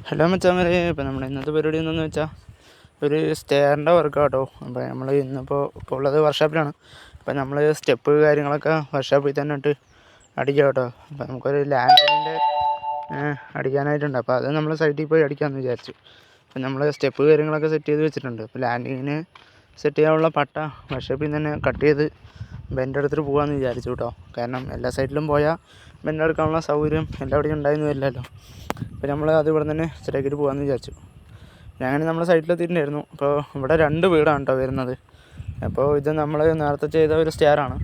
Hello മച്ചാന്മാരെ, ഇപ്പം നമ്മുടെ ഇന്നത്തെ പരിപാടി എന്താണെന്ന് വെച്ചാൽ ഒരു സ്റ്റെയറിൻ്റെ വർക്കാണ് കേട്ടോ. അപ്പോൾ നമ്മൾ ഇപ്പോൾ ഉള്ളത് വർക്ക്ഷോപ്പിലാണ്. അപ്പം നമ്മൾ സ്റ്റെപ്പ് കാര്യങ്ങളൊക്കെ വർക്ക്ഷോപ്പിൽ തന്നെ ഇട്ട് അടിക്കാം കേട്ടോ. അപ്പം നമുക്കൊരു ലാൻഡിങ്ങിൻ്റെ അടിക്കാനായിട്ടുണ്ട്. അപ്പോൾ അത് നമ്മൾ സൈറ്റിൽ പോയി അടിക്കാമെന്ന് വിചാരിച്ചു. അപ്പം നമ്മൾ സ്റ്റെപ്പ് കാര്യങ്ങളൊക്കെ സെറ്റ് ചെയ്ത് വെച്ചിട്ടുണ്ട്. അപ്പോൾ ലാൻഡിങ്ങിന് സെറ്റ് ചെയ്യാനുള്ള പട്ട വർക്ക്ഷോപ്പിൽ നിന്ന് തന്നെ കട്ട് ചെയ്ത് ബെൻ്റെ എടുത്തിട്ട് പോകാമെന്ന് വിചാരിച്ചു കേട്ടോ. കാരണം എല്ലാ സൈഡിലും പോയാൽ ബെൻ്റെ എടുക്കാനുള്ള സൗകര്യം എല്ലാവിടെയും ഉണ്ടായിരുന്നു വരില്ലല്ലോ. അപ്പോൾ നമ്മൾ അത് ഇവിടെ തന്നെ സെറ്റാക്കിയിട്ട് പോകാമെന്ന് വിചാരിച്ചു. ഞാൻ നമ്മുടെ സൈറ്റിലെത്തിയിട്ടുണ്ടായിരുന്നു. അപ്പോൾ ഇവിടെ 2 വീടാണ് കേട്ടോ വരുന്നത്. അപ്പോൾ ഇത് നമ്മൾ നേരത്തെ ചെയ്ത ഒരു സ്റ്റെയറാണ്.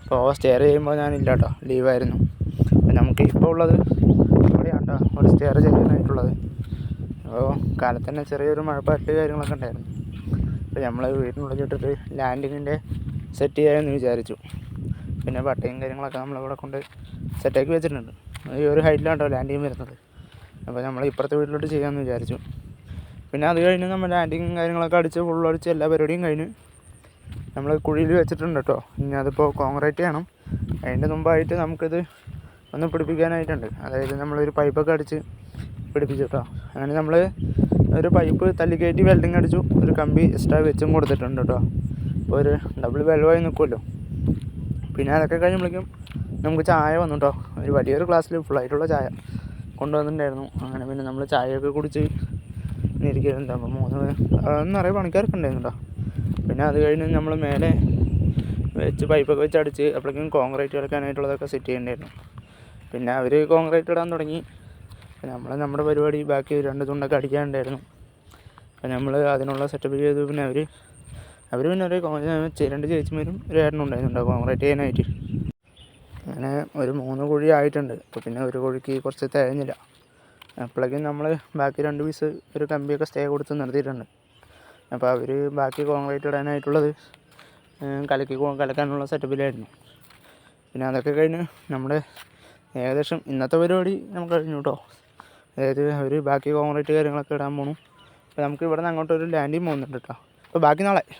അപ്പോൾ സ്റ്റെയർ ചെയ്യുമ്പോൾ ഞാനില്ല കേട്ടോ, ലീവായിരുന്നു. അപ്പോൾ നമുക്ക് ഇപ്പോൾ ഉള്ളത് ഇവിടെയാണ് കേട്ടോ, ഒരു സ്റ്റെയർ ചെയ്യാനായിട്ടുള്ളത്. അപ്പോൾ കാലത്ത് തന്നെ ചെറിയൊരു മഴപ്പാറ്റ് കാര്യങ്ങളൊക്കെ ഉണ്ടായിരുന്നു. അപ്പോൾ നമ്മൾ വീടിനുള്ളിൽ ഇട്ടിട്ട് ലാൻഡിങ്ങിൻ്റെ സെറ്റ് ചെയ്യാമെന്ന് വിചാരിച്ചു. പിന്നെ പട്ടയും കാര്യങ്ങളൊക്കെ നമ്മളിവിടെ കൊണ്ട് സെറ്റാക്കി വെച്ചിട്ടുണ്ട്. ഈ ഒരു ഹൈറ്റിലാണ് കേട്ടോ ലാൻഡിങ് വരുന്നത്. അപ്പോൾ നമ്മൾ ഇപ്പുറത്തെ വീട്ടിലോട്ട് ചെയ്യാമെന്ന് വിചാരിച്ചു. പിന്നെ അത് കഴിഞ്ഞ് നമ്മൾ ലാൻഡിങ്ങും കാര്യങ്ങളൊക്കെ അടിച്ച് ഫുള്ളടിച്ച് എല്ലാ പരിപാടിയും കഴിഞ്ഞ് നമ്മൾ കുഴിയിൽ വെച്ചിട്ടുണ്ട് കേട്ടോ. ഇനി അതിപ്പോൾ കോൺക്രീറ്റ് ചെയ്യണം. അതിൻ്റെ മുമ്പായിട്ട് നമുക്കിത് ഒന്ന് പിടിപ്പിക്കാനായിട്ടുണ്ട്. അതായത് നമ്മളൊരു പൈപ്പൊക്കെ അടിച്ച് പിടിപ്പിച്ചു കേട്ടോ. അങ്ങനെ നമ്മൾ ഒരു പൈപ്പ് തല്ലിക്കയറ്റി വെൽഡിങ് അടിച്ചു, ഒരു കമ്പി എക്സ്ട്രാ വെച്ചും കൊടുത്തിട്ടുണ്ട് കേട്ടോ. അപ്പോൾ ഒരു ഡബിൾ വെൽവായി നിൽക്കുമല്ലോ. പിന്നെ അതൊക്കെ കഴിയുമ്പോഴേക്കും നമുക്ക് ചായ വന്നു കേട്ടോ. ഒരു വലിയൊരു ഗ്ലാസ്സിൽ ഫുള്ളായിട്ടുള്ള ചായ കൊണ്ടുവന്നിട്ടുണ്ടായിരുന്നു. അങ്ങനെ പിന്നെ നമ്മൾ ചായയൊക്കെ കുടിച്ച് ഇരിക്കുന്നുണ്ട്. അപ്പോൾ 3 നിറയെ പണിക്കാരൊക്കെ ഉണ്ടായിരുന്നു കേട്ടോ. പിന്നെ അത് കഴിഞ്ഞ് നമ്മൾ മേലെ വെച്ച് പൈപ്പൊക്കെ വെച്ച് അടിച്ച് അപ്പോഴേക്കും കോൺക്രീറ്റ് കിടക്കാനായിട്ടുള്ളതൊക്കെ സെറ്റ് ചെയ്യേണ്ടായിരുന്നു. പിന്നെ അവർ കോൺക്രീറ്റ് ഇടാൻ തുടങ്ങി. നമ്മൾ നമ്മുടെ പരിപാടി ബാക്കി 2 തുണ്ടൊക്കെ അടിക്കാനുണ്ടായിരുന്നു. അപ്പോൾ നമ്മൾ അതിനുള്ള സെറ്റപ്പ് ചെയ്തു. പിന്നെ അവർ പിന്നെ ഒരു 2 ചേച്ചിമാരും ഒരു ഏട്ടനും ഉണ്ടായിരുന്നുണ്ടോ കോൺക്രീറ്റ് ചെയ്യാനായിട്ട്. അങ്ങനെ ഒരു 3 കുഴി ആയിട്ടുണ്ട്. അപ്പോൾ പിന്നെ ഒരു കുഴിക്ക് കുറച്ച് തികഞ്ഞില്ല. അപ്പോഴേക്കും നമ്മൾ ബാക്കി 2 പീസ് ഒരു കമ്പിയൊക്കെ സ്റ്റേ കൊടുത്ത് നിർത്തിയിട്ടുണ്ട്. അപ്പോൾ അവർ ബാക്കി കോൺക്രീറ്റ് ഇടാനായിട്ടുള്ളത് കലക്കാനുള്ള സെറ്റപ്പിലായിരുന്നു. പിന്നെ അതൊക്കെ കഴിഞ്ഞ് നമ്മുടെ ഏകദേശം ഇന്നത്തെ പരിപാടി നമുക്ക് കഴിഞ്ഞു കേട്ടോ. അതായത് അവർ ബാക്കി കോൺക്രീറ്റ് കാര്യങ്ങളൊക്കെ ഇടാൻ പോകണം. അപ്പോൾ നമുക്ക് ഇവിടെ നിന്ന് അങ്ങോട്ടൊരു ലാൻഡിങ് പോകുന്നുണ്ട് കേട്ടോ. അപ്പോൾ ബാക്കി നാളെ